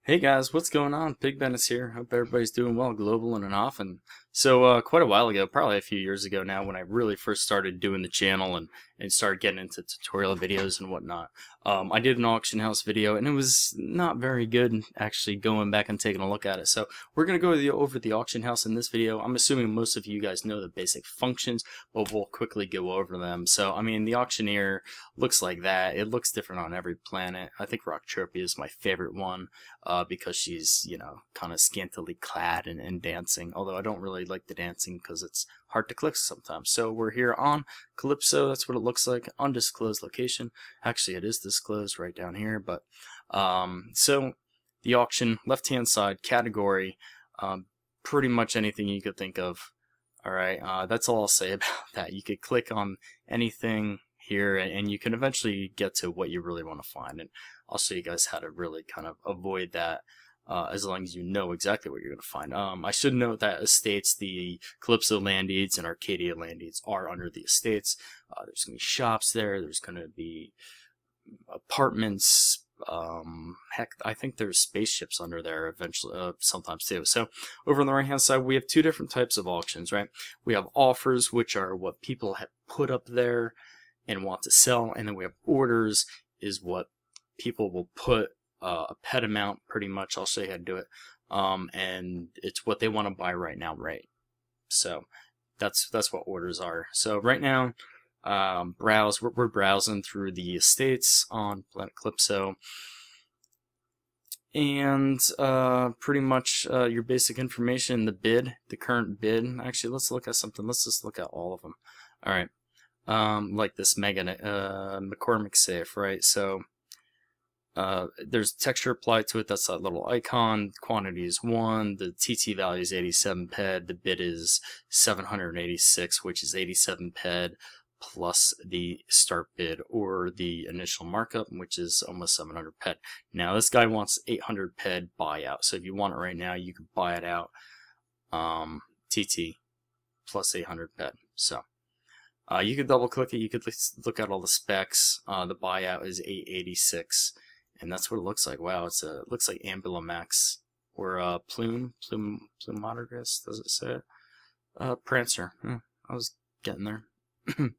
Hey guys, what's going on? Pig Bennett here. Hope everybody's doing well, global and often. So quite a while ago, probably a few years ago now, when I really first started doing the channel and started getting into tutorial videos and whatnot, I did an auction house video, and it was not very good actually going back and taking a look at it. So we're going to go over the auction house in this video. I'm assuming most of you guys know the basic functions, but we'll quickly go over them. So, I mean, the auctioneer looks like that. It looks different on every planet. I think Entropia is my favorite one. Because she's, you know, kind of scantily clad and dancing, although I don't really like the dancing because it's hard to click sometimes. So we're here on Calypso. That's what it looks like. Undisclosed location. Actually, it is disclosed right down here, but so the auction, left hand side, category, pretty much anything you could think of. Alright, that's all I'll say about that. You could click on anything here and you can eventually get to what you really want to find, and I'll show you guys how to really kind of avoid that as long as you know exactly what you're going to find. I should note that estates, the Calypso land deeds and Arcadia land deeds are under the estates. There's going to be shops there, there's going to be apartments, heck, I think there's spaceships under there eventually, sometimes too. So over on the right hand side, we have two different types of auctions, right? We have offers, which are what people have put up there and want to sell, and then we have orders, is what people will put a pet amount, pretty much. I'll show you how to do it, and it's what they want to buy right now, right? So that's what orders are. So right now, we're browsing through the estates on Planet Calypso, and pretty much your basic information, the bid, the current bid. Actually, let's look at something. Let's just look at all of them. All right. Like this McCormick safe, right? So there's texture applied to it. That's that little icon. Quantity is 1. The TT value is 87 ped. The bid is 786, which is 87 ped plus the start bid or the initial markup, which is almost 700 ped. Now this guy wants 800 ped buyout. So if you want it right now, you can buy it out TT plus 800 ped. So you could double click it, you could look at all the specs. The buyout is 886, and that's what it looks like. Wow, it looks like Ambulomax or Plumatargus, does it say it? Prancer. I was getting there.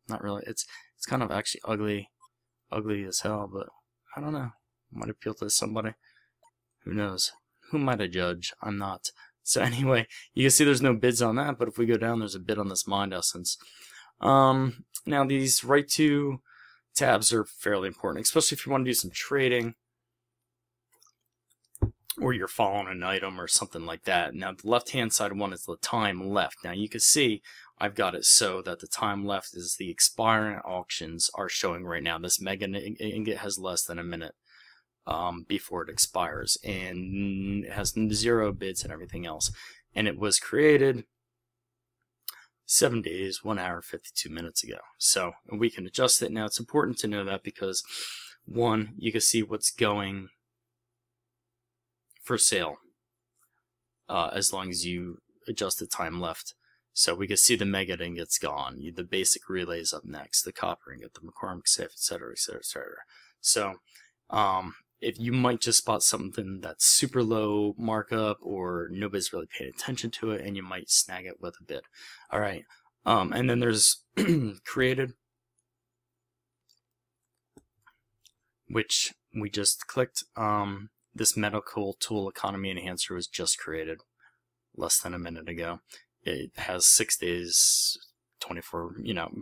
Not really. It's kind of actually ugly as hell, but I don't know. Might appeal to somebody. Who knows? Who might I judge? I'm not. So anyway, you can see there's no bids on that, but if we go down, there's a bid on this Mind Essence. Now these right to tabs are fairly important, especially if you want to do some trading or you're following an item or something like that. Now the left hand side one is the time left. Now you can see I've got it so that the time left is the expiring auctions are showing right now. This mega ingot has less than a minute before it expires, and it has 0 bids and everything else, and it was created 7 days, 1 hour, 52 minutes ago. So we can adjust it. Now it's important to know that because, one, you can see what's going for sale as long as you adjust the time left. So we can see the mega ingot's gone, the basic relays up next, the copper ingot, the McCormick safe, etc., etc., etc. So if you might just spot something that's super low markup or nobody's really paying attention to it, and you might snag it with a bid. All right, and then there's created, which we just clicked. This medical tool economy enhancer was just created less than a minute ago. It has 6 days, 24,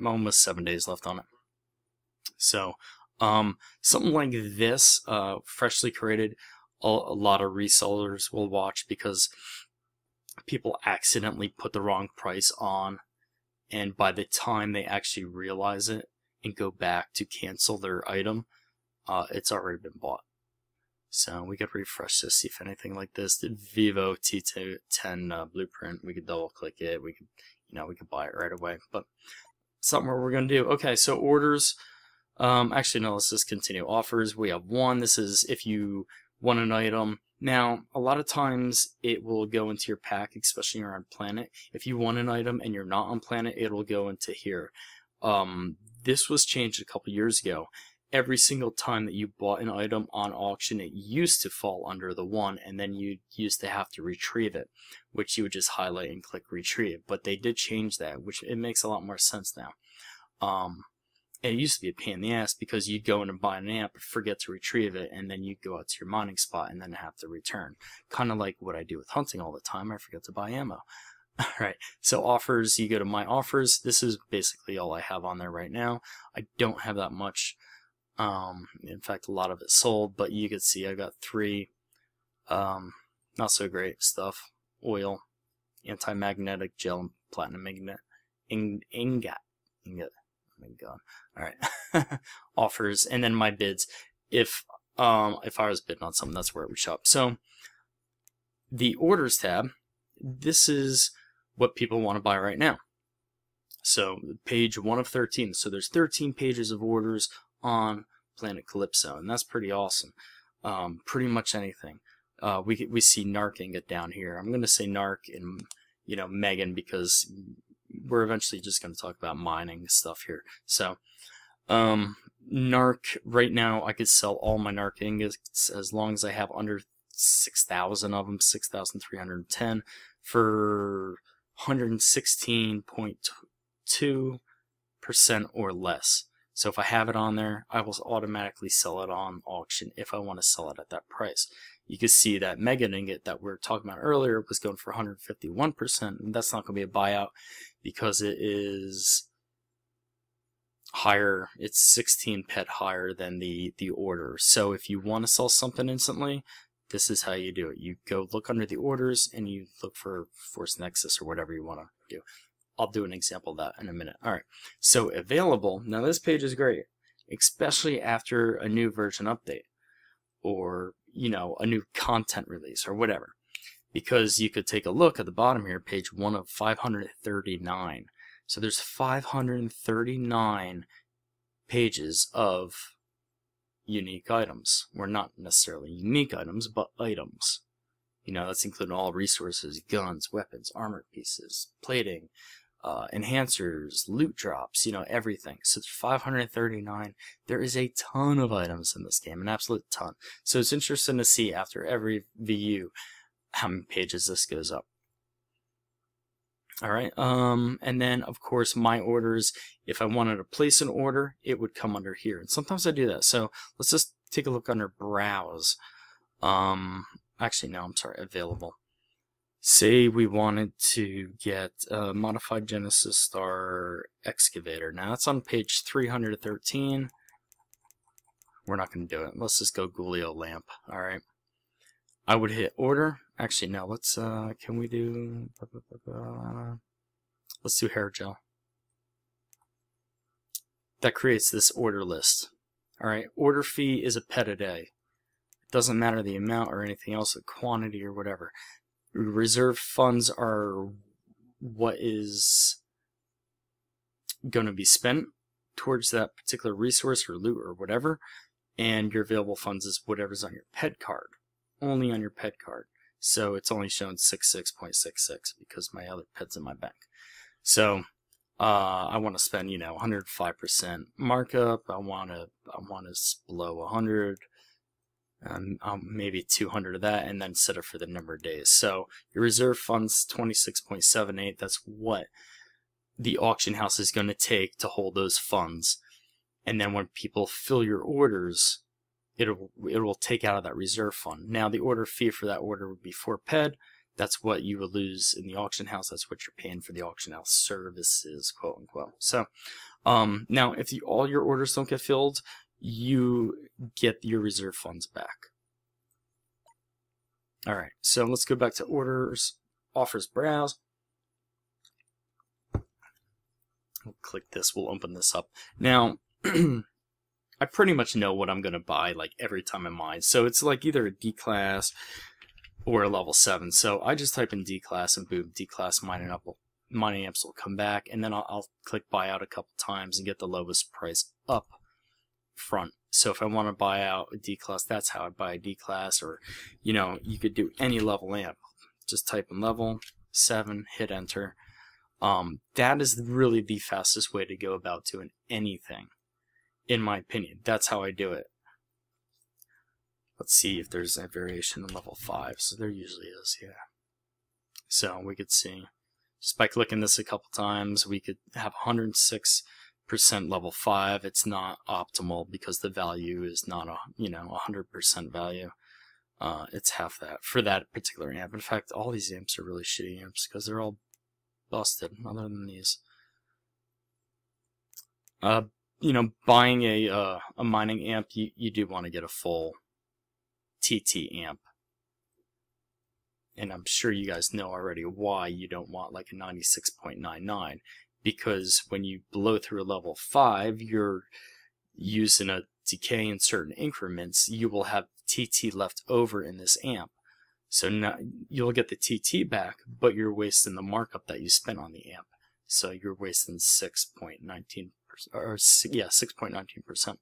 almost 7 days left on it. So something like this, freshly created, a lot of resellers will watch because people accidentally put the wrong price on, and by the time they actually realize it and go back to cancel their item, it's already been bought. So we could refresh this, see if anything like this. The Vivo T10 blueprint, we could double click it, we could buy it right away. But something we're gonna do. Okay, so orders. Actually, no, let's just continue. Offers, we have 1. This is if you want an item. Now, a lot of times it will go into your pack, especially when you're on Planet. If you want an item and you're not on Planet, it'll go into here. This was changed a couple years ago, every single time that you bought an item on auction, it used to fall under the 1, and then you used to have to retrieve it, which you would just highlight and click retrieve. But they did change that, which it makes a lot more sense now. It used to be a pain in the ass because you'd go in and buy an amp, forget to retrieve it, and then you'd go out to your mining spot and then have to return. Kind of like what I do with hunting all the time. I forget to buy ammo. Alright, so offers, you go to my offers. This is basically all I have on there right now. I don't have that much. In fact, a lot of it sold, but you can see I got 3 not so great stuff. Oil, anti-magnetic gel, and platinum magnet, ingot. Oh my god. Alright. Offers, and then my bids. If I was bidding on something, that's where it would show up. So the orders tab, this is what people want to buy right now. So page 1 of 13. So there's 13 pages of orders on Planet Calypso, and that's pretty awesome. Pretty much anything. We see Narc ingot down here. I'm going to say Narc and Megan because we're eventually just going to talk about mining stuff here. So Narc, right now I could sell all my Narc ingots as long as I have under 6,000 of them, 6,310 for 116.2% or less. So if I have it on there, I will automatically sell it on auction if I want to sell it at that price. You can see that Mega ingot that we were talking about earlier was going for 151%, and that's not going to be a buyout because it is higher. It's 16 pet higher than the order. So if you want to sell something instantly, this is how you do it. You go look under the orders and you look for Force Nexus or whatever you want to do. I'll do an example of that in a minute. Alright, so available. Now this page is great, especially after a new version update or, a new content release or whatever. Because you could take a look at the bottom here, page 1 of 539. So there's 539 pages of unique items. Or not necessarily unique items, but items. That's including all resources, guns, weapons, armor pieces, plating, enhancers, loot drops, everything. So it's 539. There is a ton of items in this game, an absolute ton. So it's interesting to see after every VU how many pages this goes up. Alright, and then of course my orders, if I wanted to place an order, it would come under here. And sometimes I do that. So let's just take a look under browse. Actually no, I'm sorry, available. Say we wanted to get a modified Genesis Star excavator. Now that's on page 313. We're not going to do it. Let's just go Gulio lamp. Alright. I would hit order. Actually, no, let's, can we do, let's do hair gel. That creates this order list. Alright, order fee is a pet a day. It doesn't matter the amount or anything else, the quantity or whatever. Reserve funds are what is going to be spent towards that particular resource or loot or whatever, and your available funds is whatever's on your pet card. Only on your pet card. So it's only shown 66.66 because my other pet's in my bank. So I want to spend 105% markup. I want to blow 100. Maybe 200 of that, and then set it for the number of days. So your reserve funds 26.78. That's what the auction house is going to take to hold those funds. And then when people fill your orders, it will take out of that reserve fund. Now the order fee for that order would be 4 ped. That's what you would lose in the auction house. That's what you're paying for the auction house services, quote unquote. So now if all your orders don't get filled, you get your reserve funds back. Alright, so let's go back to orders, offers, browse. We'll click this, we'll open this up. Now, I pretty much know what I'm going to buy like every time I mine. So it's like either a D class or a level 7. So I just type in D class and boom, D class mining amps will come back, and then I'll click buy out a couple times and get the lowest price up front. So if I want to buy out a D class, that's how I buy a D class, or you could do any level amp. Just type in level 7, hit enter. That is really the fastest way to go about doing anything in my opinion. That's how I do it. Let's see if there's a variation in level 5. So there usually is, yeah. So we could see, just by clicking this a couple times, we could have 106% level 5. It's not optimal because the value is not a 100% value. It's half that for that particular amp. In fact, all these amps are really shitty amps because they're all busted, other than these. Buying a mining amp, you do want to get a full TT amp. And I'm sure you guys know already why you don't want like a 96.99, because when you blow through a level 5, you're using a decay in certain increments. You will have TT left over in this amp. So now you'll get the TT back, but you're wasting the markup that you spent on the amp. So you're wasting 6.19%, or yeah, 6.19%.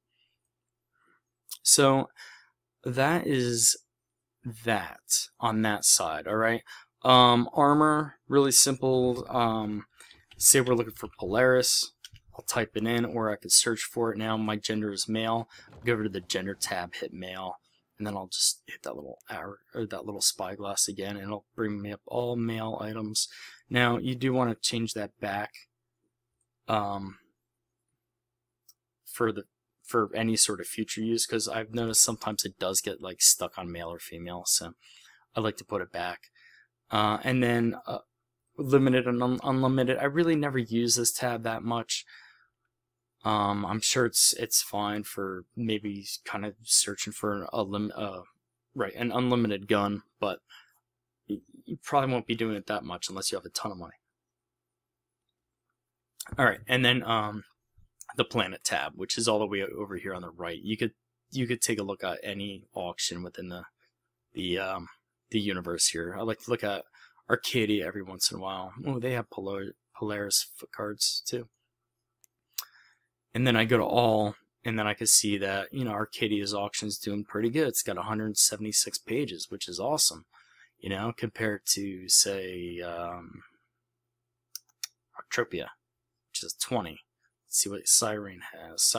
So that is that on that side. All right. Armor, really simple. Say we're looking for Polaris. I'll type it in, or I could search for it now. My gender is male. I'll go over to the gender tab, hit male, and then I'll just hit that little arrow or that little spyglass again, and it'll bring me up all male items. Now you do want to change that back for any sort of future use, because I've noticed sometimes it does get like stuck on male or female, so I like to put it back. And then limited and unlimited. I really never use this tab that much. I'm sure it's fine for maybe kind of searching for an unlimited gun, but you probably won't be doing it that much unless you have a ton of money. All right, and then the planet tab, which is all the way over here on the right. You could take a look at any auction within the universe here. I like to look at Arcadia every once in a while. Oh, they have Polaris foot cards too. And then I go to all, and then I can see that Arcadia's auction's doing pretty good. It's got 176 pages, which is awesome. Compared to say Entropia, which is 20. Let's see what Siren has.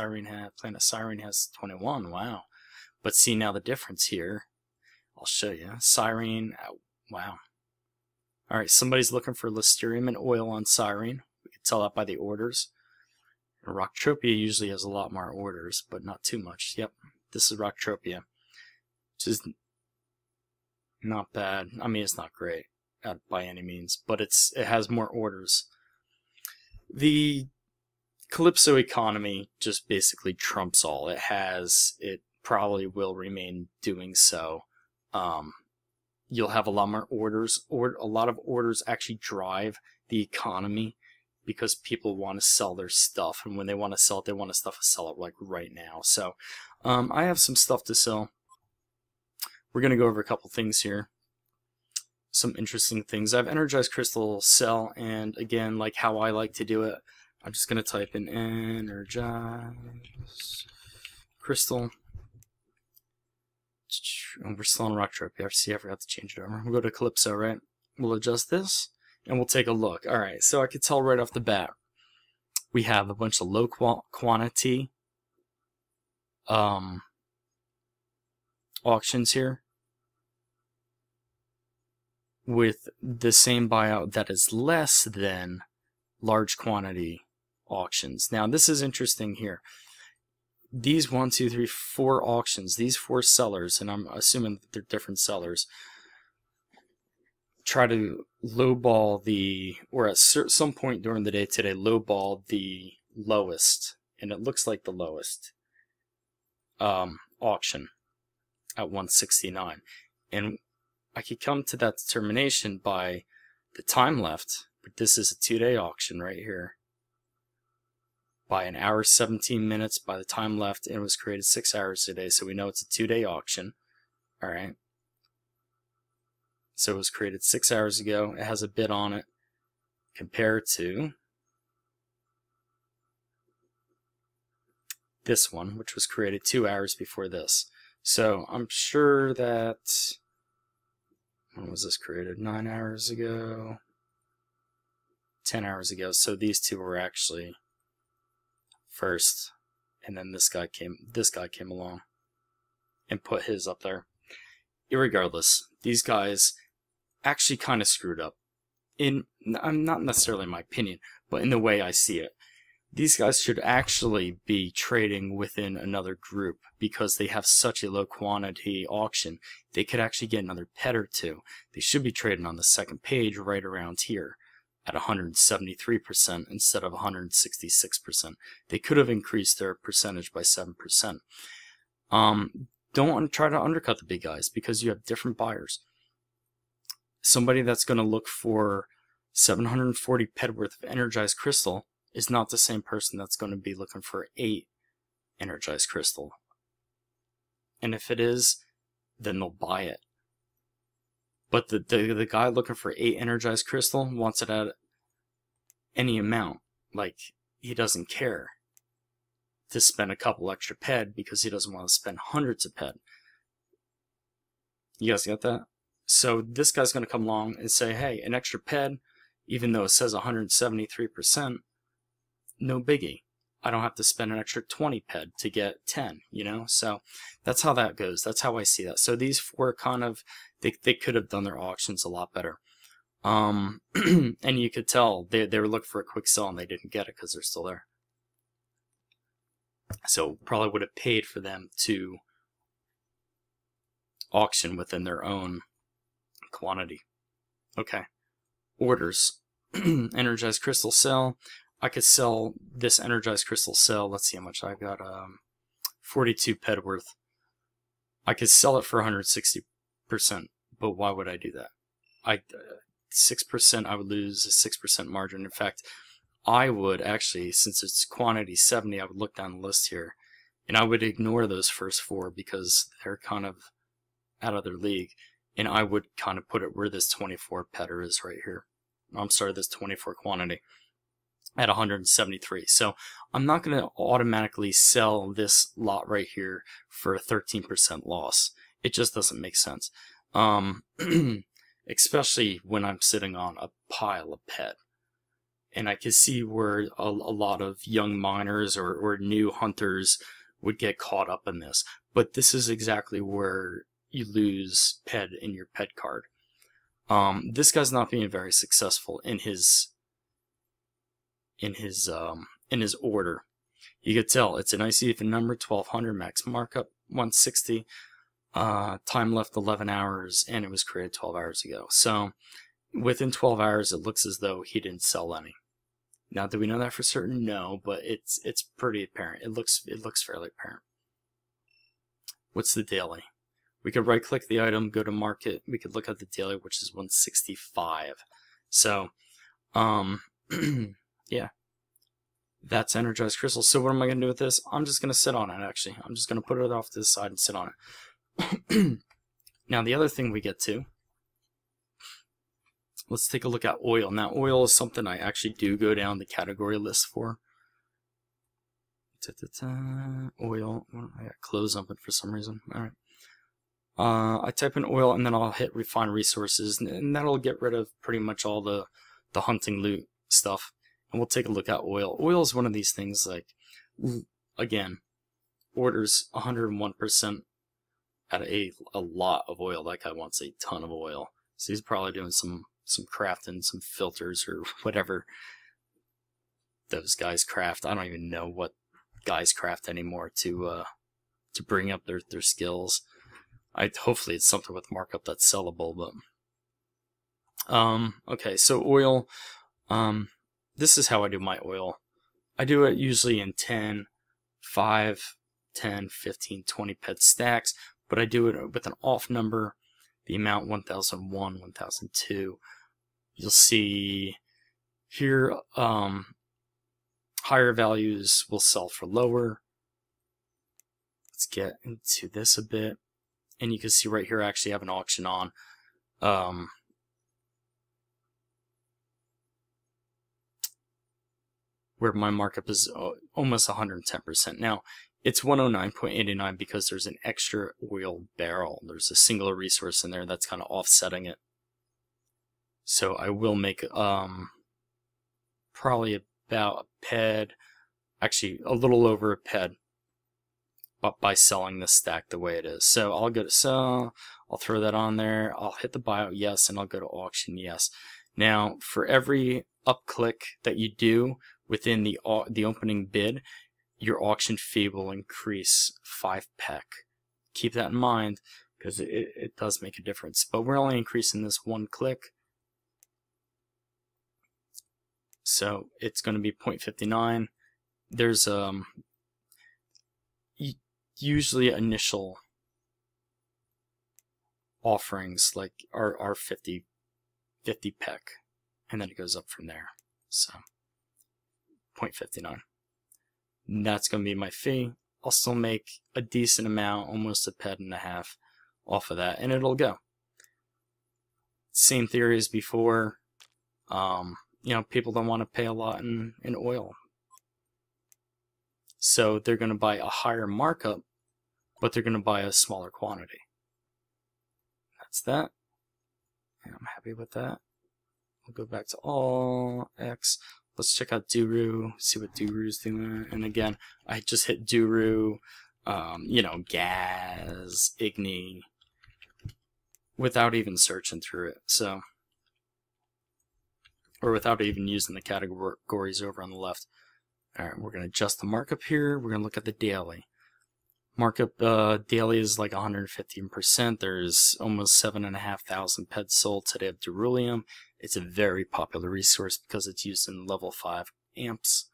Planet Siren has 21. Wow. But see now the difference here. I'll show you. Siren, wow. All right, somebody's looking for Listerium and oil on Siren. We can tell that by the orders. Rocktropia usually has a lot more orders, but not too much. Yep, this is Rocktropia, which is not bad. I mean, it's not great by any means, but it has more orders. The Calypso economy just basically trumps all. It probably will remain doing so. You'll have a lot more orders, or a lot of orders actually drive the economy, because people want to sell their stuff, and when they want to sell it, they want to sell it like right now. So I have some stuff to sell. We're going to go over a couple things here. Some interesting things. I have energized crystal sell, and again, like how I like to do it, I'm just going to type in energized crystal. And we're still on Rocktropia. See, I forgot to change it over. We'll go to Calypso, right? We'll adjust this, and we'll take a look. All right, so I could tell right off the bat, we have a bunch of low quantity auctions here with the same buyout that is less than large quantity auctions. Now, this is interesting here. These 1, 2, 3, 4 auctions, these 4 sellers, and I'm assuming that they're different sellers, try to lowball or at some point during the day today, lowball the lowest, and it looks like the lowest auction at 169. And I could come to that determination by the time left, but this is a 2-day auction right here. By 1 hour 17 minutes by the time left, and it was created 6 hours today, so we know it's a 2-day auction. All right. So it was created 6 hours ago. It has a bid on it. Compared to this one, which was created 2 hours before this. So I'm sure that, when was this created? 9 hours ago, 10 hours ago. So these two were actually first and then this guy came along and put his up there. Irregardless, these guys actually kind of screwed up. Not necessarily in my opinion, but in the way I see it. These guys should actually be trading within another group because they have such a low quantity auction. They could actually get another pet or two. They should be trading on the second page right around here at 173% instead of 166%. They could have increased their percentage by 7%. Don't try to undercut the big guys because you have different buyers. Somebody that's going to look for 740 pet worth of energized crystal is not the same person that's going to be looking for 8 energized crystal. And if it is, then they'll buy it. But the guy looking for 8 energized crystal wants it at any amount. Like, he doesn't care to spend a couple extra ped because he doesn't want to spend hundreds of ped. You guys get that? So this guy's going to come along and say, hey, an extra ped, even though it says 173%, no biggie. I don't have to spend an extra 20 ped to get 10, you know? So that's how that goes. That's how I see that. So these four kind of, they could have done their auctions a lot better. And you could tell they were looking for a quick sell and they didn't get it because they're still there. So probably would have paid for them to auction within their own quantity. Okay. Orders. Energized crystal sell. I could sell this energized crystal cell. Let's see how much I've got. 42 ped worth. I could sell it for 160%, but why would I do that? 6% I would lose a 6% margin. In fact, I would actually, since it's quantity 70, I would look down the list here, and I would ignore those first 4 because they're kind of out of their league, and I would kind of put it where this 24 pedder is right here. I'm sorry, this 24 quantity at 173. So I'm not going to automatically sell this lot right here for a 13% loss. It just doesn't make sense. Especially when I'm sitting on a pile of pet. And I can see where a lot of young miners or new hunters would get caught up in this. But this is exactly where you lose ped in your ped card. This guy's not being very successful in his order. You could tell it's a nice even number, 1200 max markup, 160. Time left 11 hours, and it was created 12 hours ago. So within 12 hours, it looks as though he didn't sell any. Now, do we know that for certain? No, but it's pretty apparent. It looks fairly apparent. What's the daily? We could right-click the item, go to market. We could look at the daily, which is 165. So, yeah, that's energized crystal. So what am I going to do with this? I'm just going to sit on it, actually. I'm just going to put it off to the side and sit on it. Now, the other thing we get to, let's take a look at oil. Now, oil is something I actually do go down the category list for. Oil. I got clothes open for some reason. All right. I type in oil and then I'll hit refine resources, and that'll get rid of pretty much all the hunting loot stuff. And we'll take a look at oil. Oil is one of these things, like, again, orders 101% at a lot of oil. That guy wants a ton of oil. So he's probably doing some crafting, some filters or whatever those guys craft. I don't even know what guys craft anymore to bring up their skills. Hopefully it's something with markup that's sellable, but okay, so oil, this is how I do my oil. I do it usually in 10, 5, 10, 15, 20 ped stacks, but I do it with an off number, the amount 1001, 1002. You'll see here, higher values will sell for lower. Let's get into this a bit. And you can see right here I actually have an auction on. Where my markup is almost 110%. Now, it's 109.89 because there's an extra oil barrel. There's a singular resource in there that's kind of offsetting it. So I will make probably about a ped, actually a little over a ped but by selling this stack the way it is. So I'll go to sell, I'll throw that on there, I'll hit the buyout, yes, and I'll go to auction, yes. Now, for every up click that you do within the opening bid, your auction fee will increase 5 pec. Keep that in mind, because it does make a difference. But we're only increasing this 1 click. So it's going to be 0.59. There's usually initial offerings like are 50 pec, and then it goes up from there. So 0.59. That's going to be my fee. I'll still make a decent amount, almost a ped and a half off of that, and it'll go. Same theory as before. You know, people don't want to pay a lot in oil, so they're going to buy a higher markup, but they're going to buy a smaller quantity. That's that, and I'm happy with that. We'll go back to all X. Let's check out Duru, see what Duru's doing. And again, I just hit Duru, you know, gas, Igni, without even searching through it. So, or without even using the categories over on the left. Alright, we're going to adjust the markup here. We're going to look at the daily. Markup daily is like 115%. There's almost 7,500 peds sold today of Durulium. It's a very popular resource because it's used in level 5 amps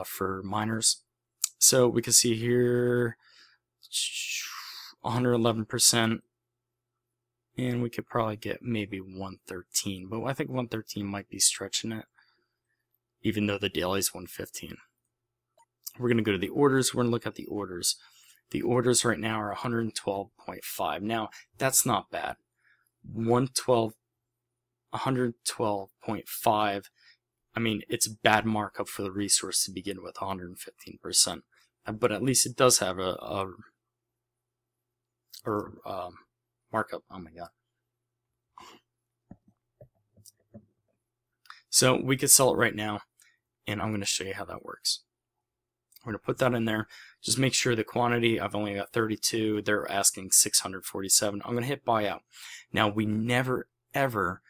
for miners. So we can see here 111%, and we could probably get maybe 113, but I think 113 might be stretching it, even though the daily is 115. We're going to go to the orders. We're going to look at the orders. The orders right now are 112.5. Now, that's not bad. 112.5. I mean, it's a bad markup for the resource to begin with, 115%. But at least it does have a markup. Oh my god. So we could sell it right now, and I'm going to show you how that works. We're going to put that in there. Just make sure the quantity, I've only got 32. They're asking 647. I'm going to hit buyout. Now, we never, ever,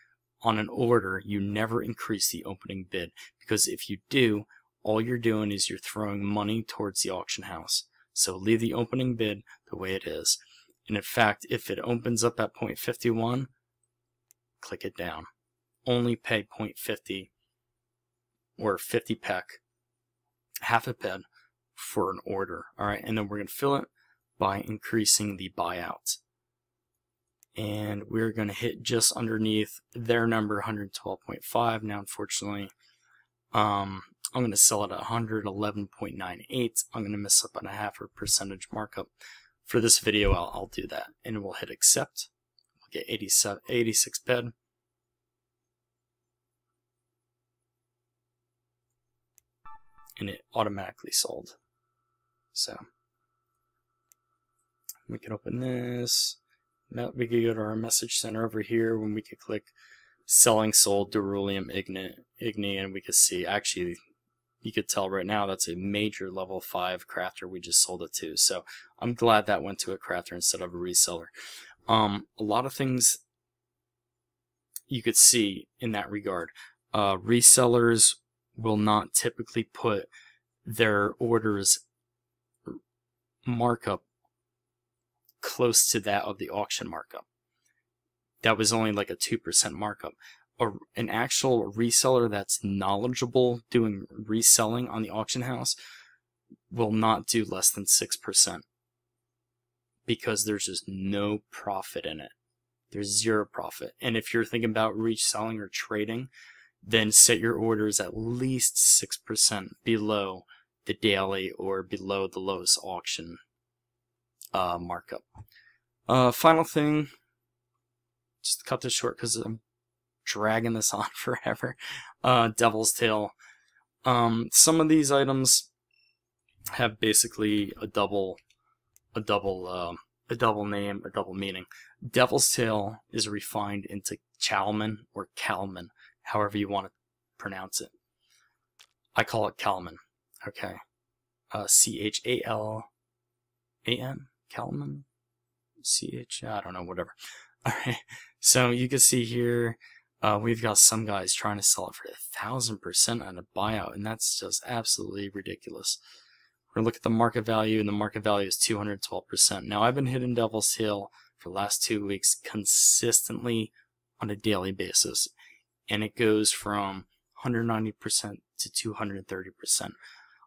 on an order, you never increase the opening bid. Because if you do, all you're doing is you're throwing money towards the auction house. So leave the opening bid the way it is. And in fact, if it opens up at 0.51, click it down. Only pay 0.50 or 50 pec, half a ped, for an order. Alright, and then we're going to fill it by increasing the buyout. And we're going to hit just underneath their number, 112.5. Now, unfortunately, I'm going to sell it at 111.98. I'm going to miss up on a half a percentage markup. For this video, I'll do that. And we'll hit accept. We'll get 86 ped. And it automatically sold. So we can open this. Now we can go to our message center over here when we could click selling sold Durulium Igni, and we could see, actually you could tell right now that's a major level 5 crafter we just sold it to. So I'm glad that went to a crafter instead of a reseller. A lot of things you could see in that regard. Resellers will not typically put their orders markup close to that of the auction markup. That was only like a 2% markup. An actual reseller that's knowledgeable doing reselling on the auction house will not do less than 6%, because there's just no profit in it. There's zero profit. And if you're thinking about reselling or trading, then set your orders at least 6% below the daily or below the lowest auction markup. Final thing, just cut this short because I'm dragging this on forever. Devil's Tail. Some of these items have basically a double name, a double meaning. Devil's Tail is refined into Chalman or Calman, however you want to pronounce it. I call it Calman. Okay. C-H-A-L-M-A-N. A-N? Kalman? C-H? I don't know, whatever. Alright, so you can see here, we've got some guys trying to sell it for 1,000% on a buyout, and that's just absolutely ridiculous. We're going to look at the market value, and the market value is 212%. Now, I've been hitting Devil's Hill for the last 2 weeks consistently on a daily basis, and it goes from 190% to 230%.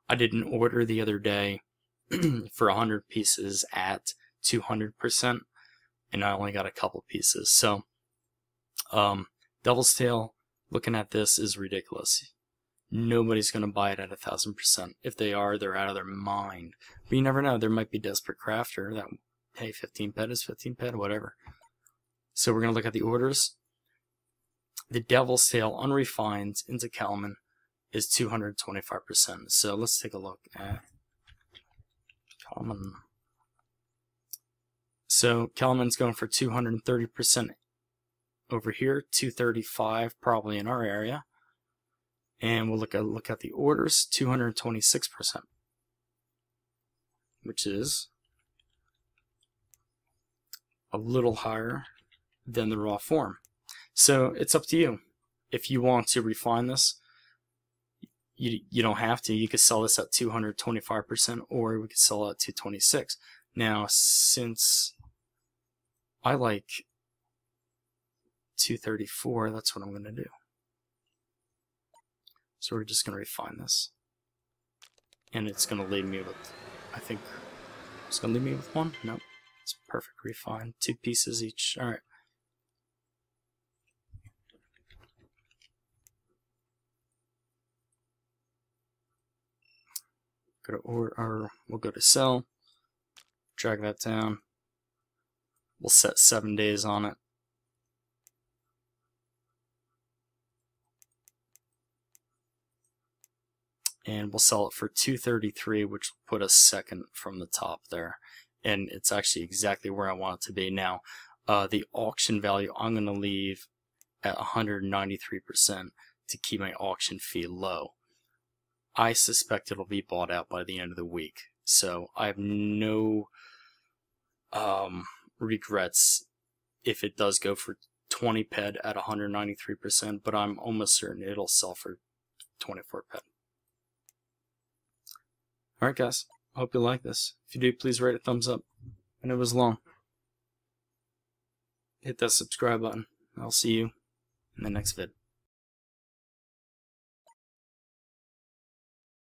I did an order the other day for 100 pieces at 200%, and I only got a couple pieces. So, Devil's Tail, looking at this, is ridiculous. Nobody's going to buy it at 1,000%. If they are, they're out of their mind. But you never know. There might be desperate crafter that, hey, 15 ped is 15 ped, whatever. So we're going to look at the orders. The Devil's Tail unrefined into Kalman is 225%. So let's take a look at Kalman. So Kalman's going for 230% over here, 235 probably in our area. And we'll look at the orders, 226%, which is a little higher than the raw form. So it's up to you. If you want to refine this, you don't have to. You could sell this at 225%, or we could sell it at 226. Now, since I like 234, that's what I'm going to do. So we're just going to refine this. And it's going to leave me with, I think, it's going to leave me with one? Nope. It's perfect. Refine. 2 pieces each. Alright. Go to order, or we'll go to sell. Drag that down. We'll set 7 days on it. And we'll sell it for 233, which will put us second from the top there. And it's actually exactly where I want it to be. Now, the auction value I'm going to leave at 193% to keep my auction fee low. I suspect it'll be bought out by the end of the week. So I have no regrets if it does go for 20 ped at 193%, but I'm almost certain it'll sell for 24 ped. Alright guys, I hope you like this. If you do, please rate it a thumbs up. I know it was long. Hit that subscribe button. I'll see you in the next vid.